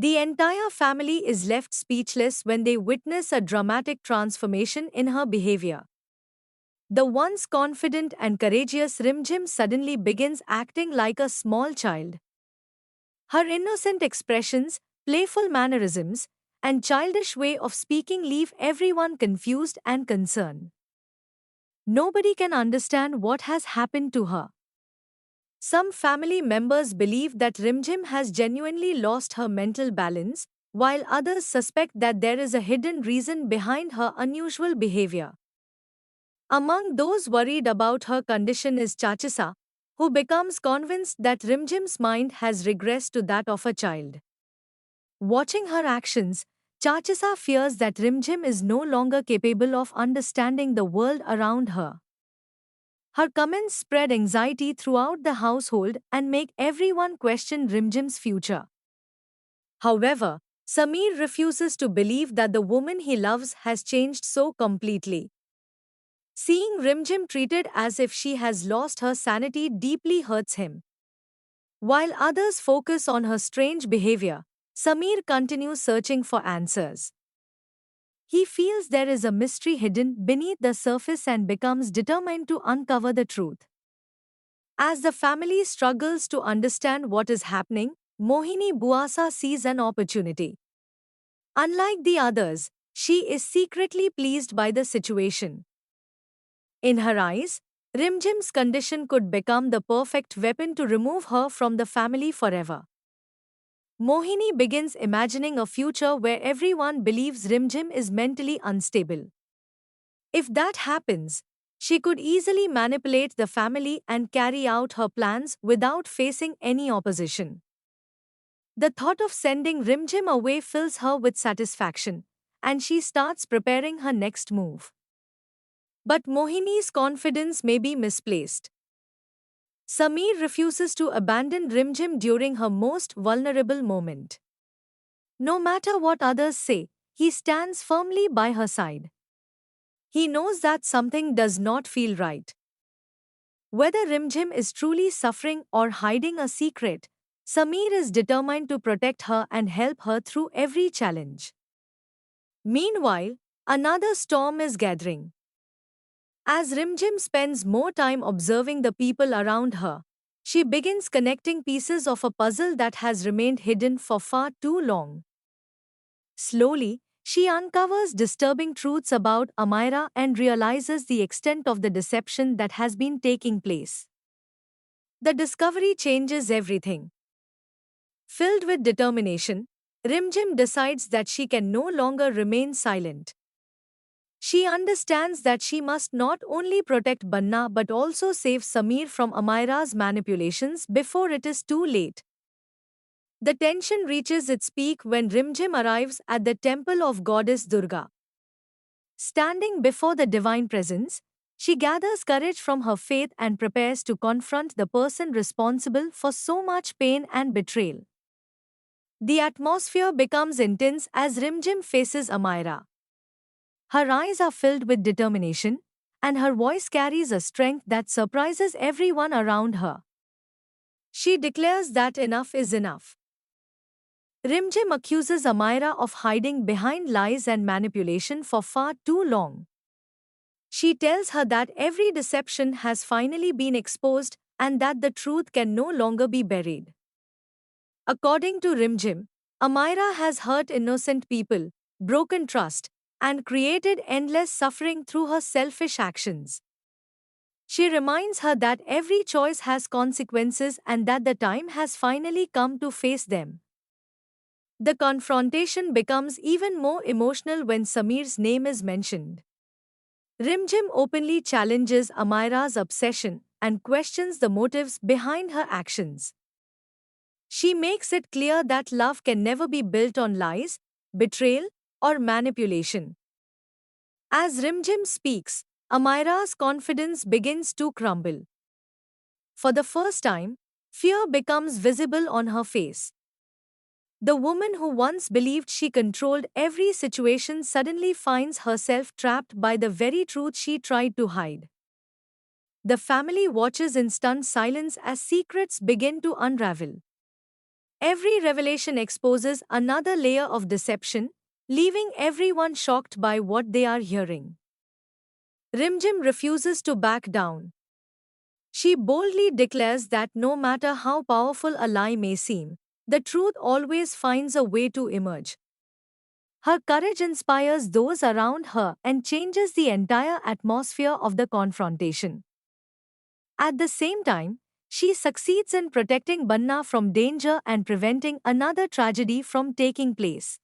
The entire family is left speechless when they witness a dramatic transformation in her behavior. The once confident and courageous Rimjim suddenly begins acting like a small child. Her innocent expressions, playful mannerisms, and childish way of speaking leave everyone confused and concerned. Nobody can understand what has happened to her. Some family members believe that Rimjim has genuinely lost her mental balance, while others suspect that there is a hidden reason behind her unusual behavior. Among those worried about her condition is Chachisa, who becomes convinced that Rimjim's mind has regressed to that of a child. Watching her actions, Chachisa fears that Rimjim is no longer capable of understanding the world around her. Her comments spread anxiety throughout the household and make everyone question Rimjim's future. However, Samir refuses to believe that the woman he loves has changed so completely. Seeing Rimjim treated as if she has lost her sanity deeply hurts him. While others focus on her strange behavior, Samir continues searching for answers. He feels there is a mystery hidden beneath the surface and becomes determined to uncover the truth. As the family struggles to understand what is happening, Mohini Buasa sees an opportunity. Unlike the others, she is secretly pleased by the situation. In her eyes, Rimjim's condition could become the perfect weapon to remove her from the family forever. Mohini begins imagining a future where everyone believes Rimjim is mentally unstable. If that happens, she could easily manipulate the family and carry out her plans without facing any opposition. The thought of sending Rimjim away fills her with satisfaction, and she starts preparing her next move. But Mohini's confidence may be misplaced. Samir refuses to abandon Rimjim during her most vulnerable moment. No matter what others say, he stands firmly by her side. He knows that something does not feel right. Whether Rimjim is truly suffering or hiding a secret, Samir is determined to protect her and help her through every challenge. Meanwhile, another storm is gathering. As Rimjim spends more time observing the people around her, she begins connecting pieces of a puzzle that has remained hidden for far too long. Slowly, she uncovers disturbing truths about Amira and realizes the extent of the deception that has been taking place. The discovery changes everything. Filled with determination, Rimjim decides that she can no longer remain silent. She understands that she must not only protect Banna but also save Samir from Amira's manipulations before it is too late. The tension reaches its peak when Rimjim arrives at the temple of goddess Durga. Standing before the divine presence, she gathers courage from her faith and prepares to confront the person responsible for so much pain and betrayal. The atmosphere becomes intense as Rimjim faces Amira. Her eyes are filled with determination, and her voice carries a strength that surprises everyone around her. She declares that enough is enough. Rimjim accuses Amira of hiding behind lies and manipulation for far too long. She tells her that every deception has finally been exposed and that the truth can no longer be buried. According to Rimjim, Amira has hurt innocent people, broken trust, and created endless suffering through her selfish actions. She reminds her that every choice has consequences and that the time has finally come to face them. The confrontation becomes even more emotional when Samir's name is mentioned. Rimjim openly challenges Amira's obsession and questions the motives behind her actions. She makes it clear that love can never be built on lies, betrayal, or manipulation. As Rimjim speaks, Amira's confidence begins to crumble. For the first time, fear becomes visible on her face. The woman who once believed she controlled every situation suddenly finds herself trapped by the very truth she tried to hide. The family watches in stunned silence as secrets begin to unravel. Every revelation exposes another layer of deception, leaving everyone shocked by what they are hearing. Rimjim refuses to back down. She boldly declares that no matter how powerful a lie may seem, the truth always finds a way to emerge. Her courage inspires those around her and changes the entire atmosphere of the confrontation. At the same time, she succeeds in protecting Banna from danger and preventing another tragedy from taking place.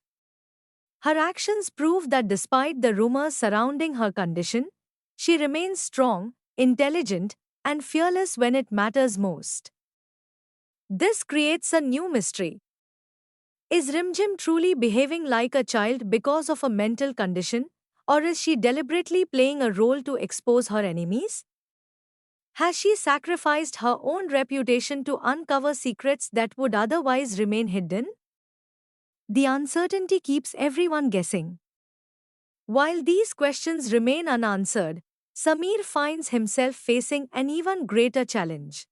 Her actions prove that despite the rumors surrounding her condition, she remains strong, intelligent, and fearless when it matters most. This creates a new mystery. Is Rimjim truly behaving like a child because of a mental condition, or is she deliberately playing a role to expose her enemies? Has she sacrificed her own reputation to uncover secrets that would otherwise remain hidden? The uncertainty keeps everyone guessing. While these questions remain unanswered, Samir finds himself facing an even greater challenge.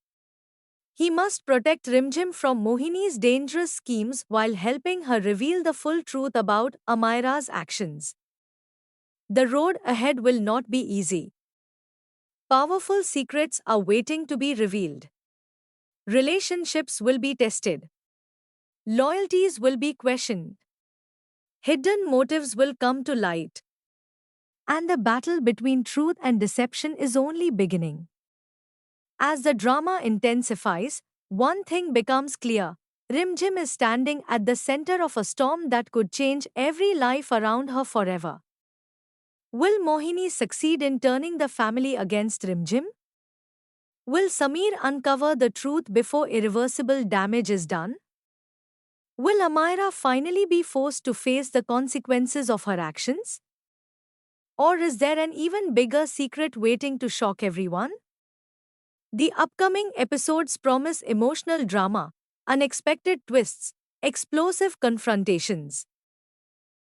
He must protect Rimjim from Mohini's dangerous schemes while helping her reveal the full truth about Amira's actions. The road ahead will not be easy. Powerful secrets are waiting to be revealed. Relationships will be tested. Loyalties will be questioned. Hidden motives will come to light. And the battle between truth and deception is only beginning. As the drama intensifies, one thing becomes clear. Rimjim is standing at the center of a storm that could change every life around her forever. Will Mohini succeed in turning the family against Rimjim? Will Samir uncover the truth before irreversible damage is done? Will Amira finally be forced to face the consequences of her actions? Or is there an even bigger secret waiting to shock everyone? The upcoming episodes promise emotional drama, unexpected twists, explosive confrontations.